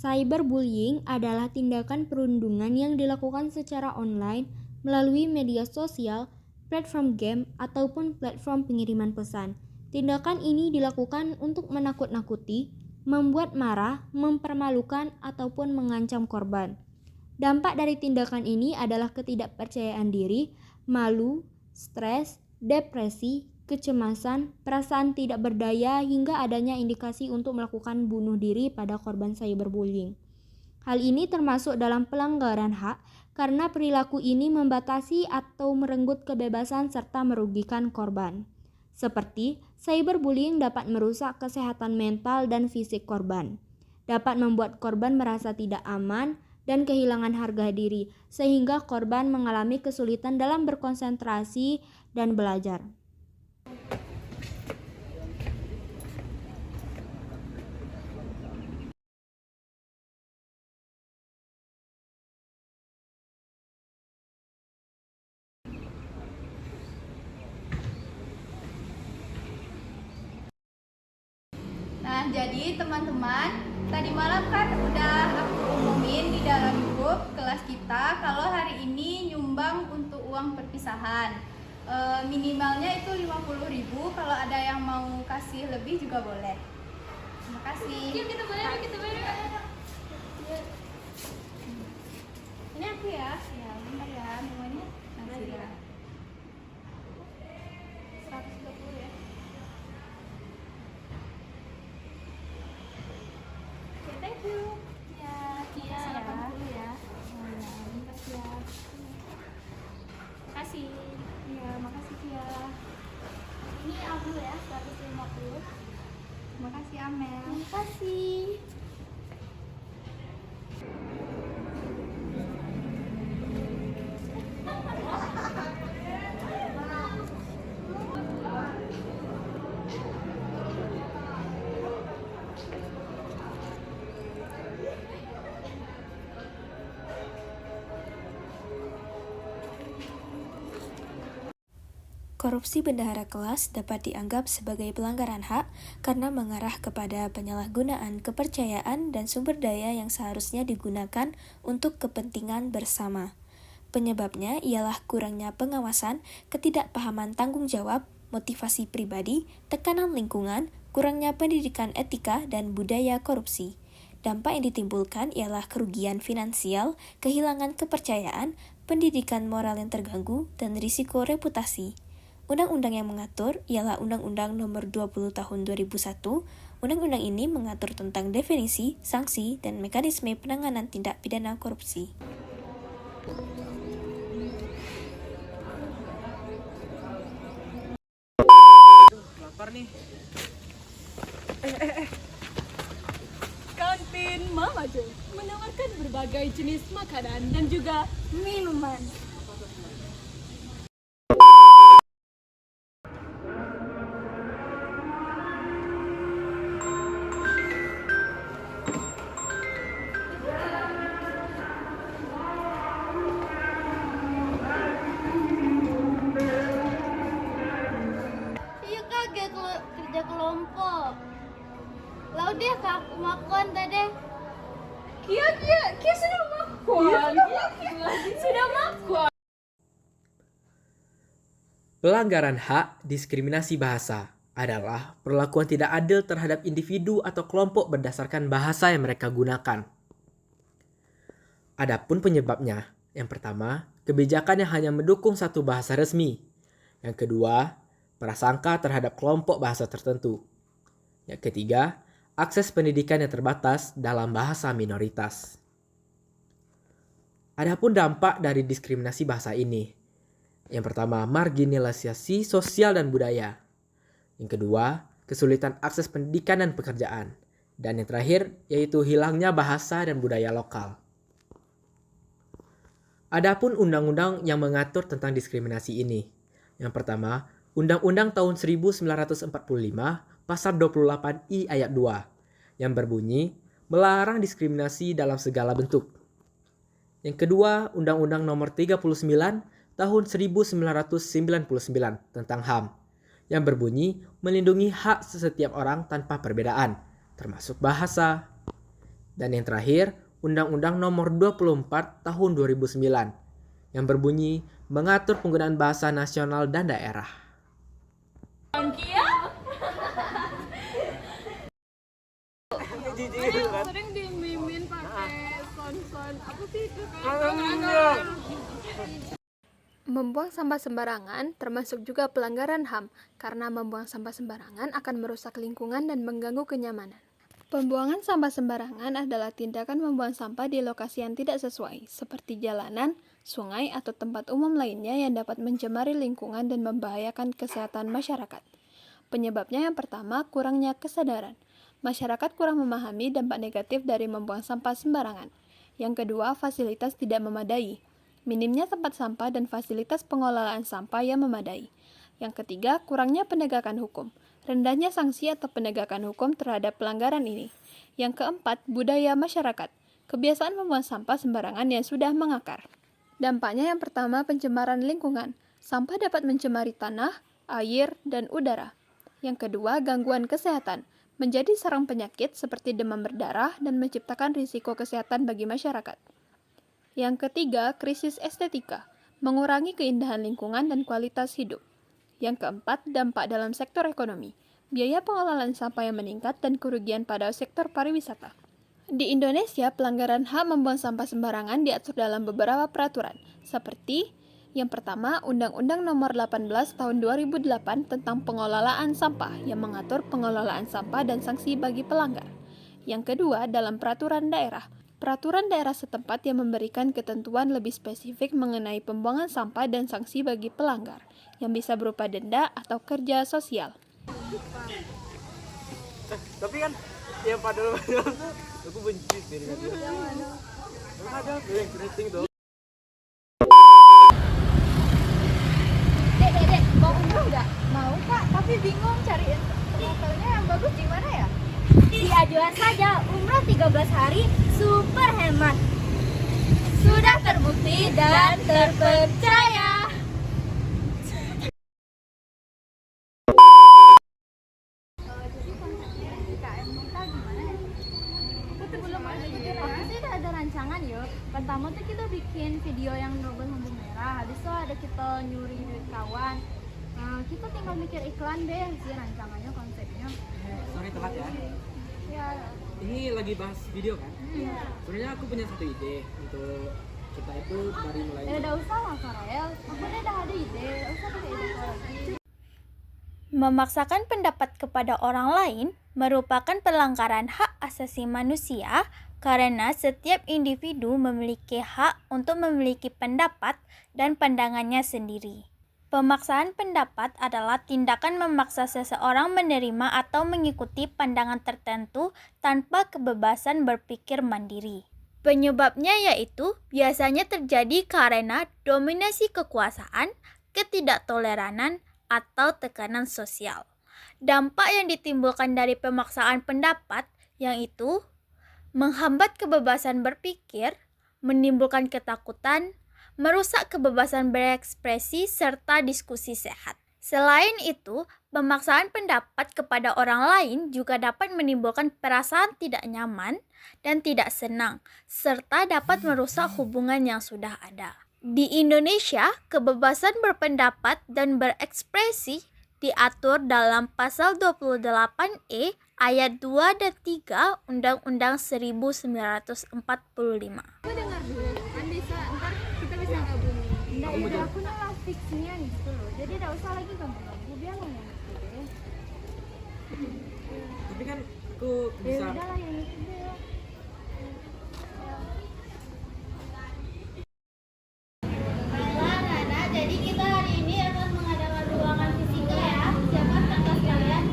Cyberbullying adalah tindakan perundungan yang dilakukan secara online melalui media sosial, platform game, ataupun platform pengiriman pesan. Tindakan ini dilakukan untuk menakut-nakuti, membuat marah, mempermalukan, ataupun mengancam korban. Dampak dari tindakan ini adalah ketidakpercayaan diri, malu, stres, depresi, kecemasan, perasaan tidak berdaya, hingga adanya indikasi untuk melakukan bunuh diri pada korban cyberbullying. Hal ini termasuk dalam pelanggaran hak karena perilaku ini membatasi atau merenggut kebebasan serta merugikan korban. Seperti cyberbullying dapat merusak kesehatan mental dan fisik korban, dapat membuat korban merasa tidak aman dan kehilangan harga diri, sehingga korban mengalami kesulitan dalam berkonsentrasi dan belajar. Nah, jadi teman-teman, tadi malam kan udah aku umumin di dalam grup kelas kita kalau hari ini nyumbang untuk uang perpisahan. Minimalnya itu 50.000, kalau ada yang mau kasih lebih juga boleh. Terima kasih. Yuk kita bayar. Ini aku ya. Ya, bentar ya, namanya Nazira. 120 ya. Thank you. Ya, Cia. 80 ya. Makasih ya. Makasih. Iya, makasih Cia. Ini aku ya, 150. Terima kasih Amel. Terima kasih. Korupsi bendahara kelas dapat dianggap sebagai pelanggaran hak karena mengarah kepada penyalahgunaan kepercayaan dan sumber daya yang seharusnya digunakan untuk kepentingan bersama. Penyebabnya ialah kurangnya pengawasan, ketidakpahaman tanggung jawab, motivasi pribadi, tekanan lingkungan, kurangnya pendidikan etika, dan budaya korupsi. Dampak yang ditimbulkan ialah kerugian finansial, kehilangan kepercayaan, pendidikan moral yang terganggu, dan risiko reputasi. Undang-undang yang mengatur ialah Undang-Undang Nomor 20 Tahun 2001. Undang-undang ini mengatur tentang definisi, sanksi, dan mekanisme penanganan tindak pidana korupsi. Lapar nih. Kantin Mama Jo menawarkan berbagai jenis makanan dan juga minuman. Iya kak, kerja kelompok. Lalu dia kak aku makan tadi. Kia sudah makan. Sudah makan. Pelanggaran hak diskriminasi bahasa adalah perlakuan tidak adil terhadap individu atau kelompok berdasarkan bahasa yang mereka gunakan. Adapun penyebabnya, yang pertama, kebijakan yang hanya mendukung satu bahasa resmi. Yang kedua, prasangka terhadap kelompok bahasa tertentu. Yang ketiga, akses pendidikan yang terbatas dalam bahasa minoritas. Adapun dampak dari diskriminasi bahasa ini. Yang pertama, marginalisasi sosial dan budaya. Yang kedua, kesulitan akses pendidikan dan pekerjaan. Dan yang terakhir, yaitu hilangnya bahasa dan budaya lokal. Adapun undang-undang yang mengatur tentang diskriminasi ini. Yang pertama, Undang-Undang tahun 1945 pasal 28I ayat 2 yang berbunyi melarang diskriminasi dalam segala bentuk. Yang kedua, Undang-Undang nomor 39 tahun 1999 tentang HAM yang berbunyi melindungi hak setiap orang tanpa perbedaan, termasuk bahasa. Dan yang terakhir, Undang-Undang Nomor 24 Tahun 2009 yang berbunyi mengatur penggunaan bahasa nasional dan daerah. Sering dimimin pakai sound apa sih itu kan? Membuang sampah sembarangan termasuk juga pelanggaran HAM karena membuang sampah sembarangan akan merusak lingkungan dan mengganggu kenyamanan. Pembuangan sampah sembarangan adalah tindakan membuang sampah di lokasi yang tidak sesuai, seperti jalanan, sungai, atau tempat umum lainnya yang dapat mencemari lingkungan dan membahayakan kesehatan masyarakat. Penyebabnya yang pertama, kurangnya kesadaran. Masyarakat kurang memahami dampak negatif dari membuang sampah sembarangan. Yang kedua, fasilitas tidak memadai. Minimnya tempat sampah dan fasilitas pengelolaan sampah yang memadai. Yang ketiga, kurangnya penegakan hukum. Rendahnya sanksi atau penegakan hukum terhadap pelanggaran ini. Yang keempat, budaya masyarakat. Kebiasaan membuang sampah sembarangan yang sudah mengakar. Dampaknya yang pertama, pencemaran lingkungan. Sampah dapat mencemari tanah, air, dan udara. Yang kedua, gangguan kesehatan. Menjadi sarang penyakit seperti demam berdarah dan menciptakan risiko kesehatan bagi masyarakat. Yang ketiga, krisis estetika. Mengurangi keindahan lingkungan dan kualitas hidup. Yang keempat, dampak dalam sektor ekonomi. Biaya pengelolaan sampah yang meningkat dan kerugian pada sektor pariwisata. Di Indonesia, pelanggaran hak membuang sampah sembarangan diatur dalam beberapa peraturan, seperti yang pertama, Undang-Undang Nomor 18 Tahun 2008 tentang pengelolaan sampah yang mengatur pengelolaan sampah dan sanksi bagi pelanggar. Yang kedua, dalam peraturan daerah. Peraturan daerah setempat yang memberikan ketentuan lebih spesifik mengenai pembuangan sampah dan sanksi bagi pelanggar, yang bisa berupa denda atau kerja sosial. Tapi kan yang padahal aku benci diri dia. Ada yang keriting tuh. Dek, mau umroh nggak? Mau kak, tapi bingung cari hotelnya yang bagus di mana ya? Diajukan saja umroh 13 hari super hemat. Sudah terbukti dan terpercaya. Jadi konsepnya IKM kita gimana ya? Aku belum ada ide. Aku sih udah ada rancangan yuk. Pertama tuh kita bikin video yang double lampu merah. Habis itu ada kita nyuri duit kawan. Kita tinggal mikir iklan deh sih rancangannya, konsepnya. Sorry telat ya. Ya, Ini lagi bahas video kan? iya. Sebenarnya aku punya satu ide untuk kita itu dari mulai. Ya udah usah lah Farel. Aku udah ada ide. Udah usah pakai ide kau lagi. Memaksakan pendapat kepada orang lain merupakan pelanggaran hak asasi manusia karena setiap individu memiliki hak untuk memiliki pendapat dan pandangannya sendiri. Pemaksaan pendapat adalah tindakan memaksa seseorang menerima atau mengikuti pandangan tertentu tanpa kebebasan berpikir mandiri. Penyebabnya yaitu biasanya terjadi karena dominasi kekuasaan, ketidaktoleranan, atau tekanan sosial. Dampak yang ditimbulkan dari pemaksaan pendapat yaitu menghambat kebebasan berpikir, menimbulkan ketakutan, merusak kebebasan berekspresi serta diskusi sehat. Selain itu, pemaksaan pendapat kepada orang lain juga dapat menimbulkan perasaan tidak nyaman dan tidak senang, serta dapat merusak hubungan yang sudah ada. Di Indonesia, kebebasan berpendapat dan berekspresi diatur dalam Pasal 28E ayat 2 dan 3 Undang-Undang 1945. Aku dengar dulu kan bisa ntar kita bisa gabungin. Nggak ide aku nih fiksinya nih gitu loh. Jadi nggak usah lagi gabung-gabung. Biar lo yang ngerti deh. Tapi kan aku Ya bisa. udah lah yang ngerti deh. Jadi kita hari ini akan mengadakan ruangan fisika ya. Siapa kakak kalian?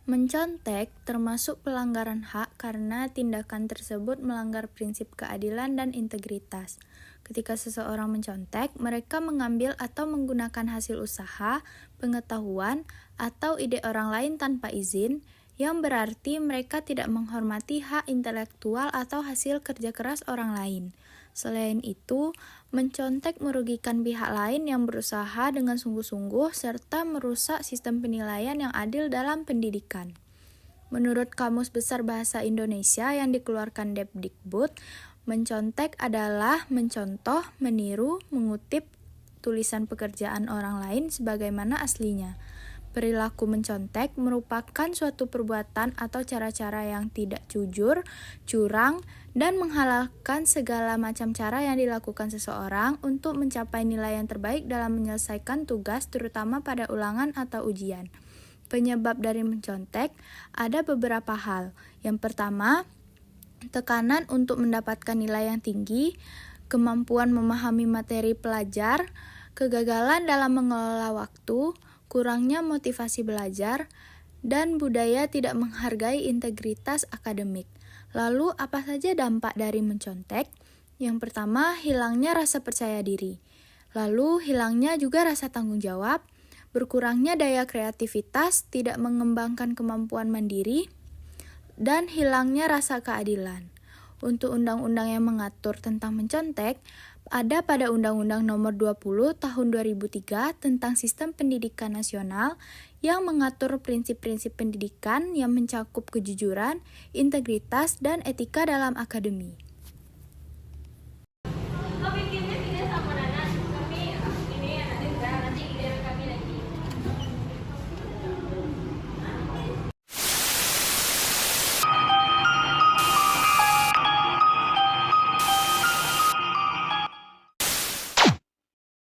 Mencontek termasuk pelanggaran hak karena tindakan tersebut melanggar prinsip keadilan dan integritas. Ketika seseorang mencontek, mereka mengambil atau menggunakan hasil usaha, pengetahuan, atau ide orang lain tanpa izin, yang berarti mereka tidak menghormati hak intelektual atau hasil kerja keras orang lain. Selain itu, mencontek merugikan pihak lain yang berusaha dengan sungguh-sungguh serta merusak sistem penilaian yang adil dalam pendidikan. Menurut Kamus Besar Bahasa Indonesia yang dikeluarkan Depdikbud, mencontek adalah mencontoh, meniru, mengutip tulisan pekerjaan orang lain sebagaimana aslinya. Perilaku mencontek merupakan suatu perbuatan atau cara-cara yang tidak jujur, curang, dan menghalalkan segala macam cara yang dilakukan seseorang untuk mencapai nilai yang terbaik dalam menyelesaikan tugas, terutama pada ulangan atau ujian. Penyebab dari mencontek ada beberapa hal. Yang pertama, tekanan untuk mendapatkan nilai yang tinggi, kemampuan memahami materi pelajar, kegagalan dalam mengelola waktu, kurangnya motivasi belajar, dan budaya tidak menghargai integritas akademik. Lalu, apa saja dampak dari mencontek? Yang pertama, hilangnya rasa percaya diri. Lalu, hilangnya juga rasa tanggung jawab, berkurangnya daya kreativitas, tidak mengembangkan kemampuan mandiri, dan hilangnya rasa keadilan. Untuk undang-undang yang mengatur tentang mencontek, ada pada Undang-Undang Nomor 20 Tahun 2003 tentang Sistem Pendidikan Nasional yang mengatur prinsip-prinsip pendidikan yang mencakup kejujuran, integritas, dan etika dalam akademi.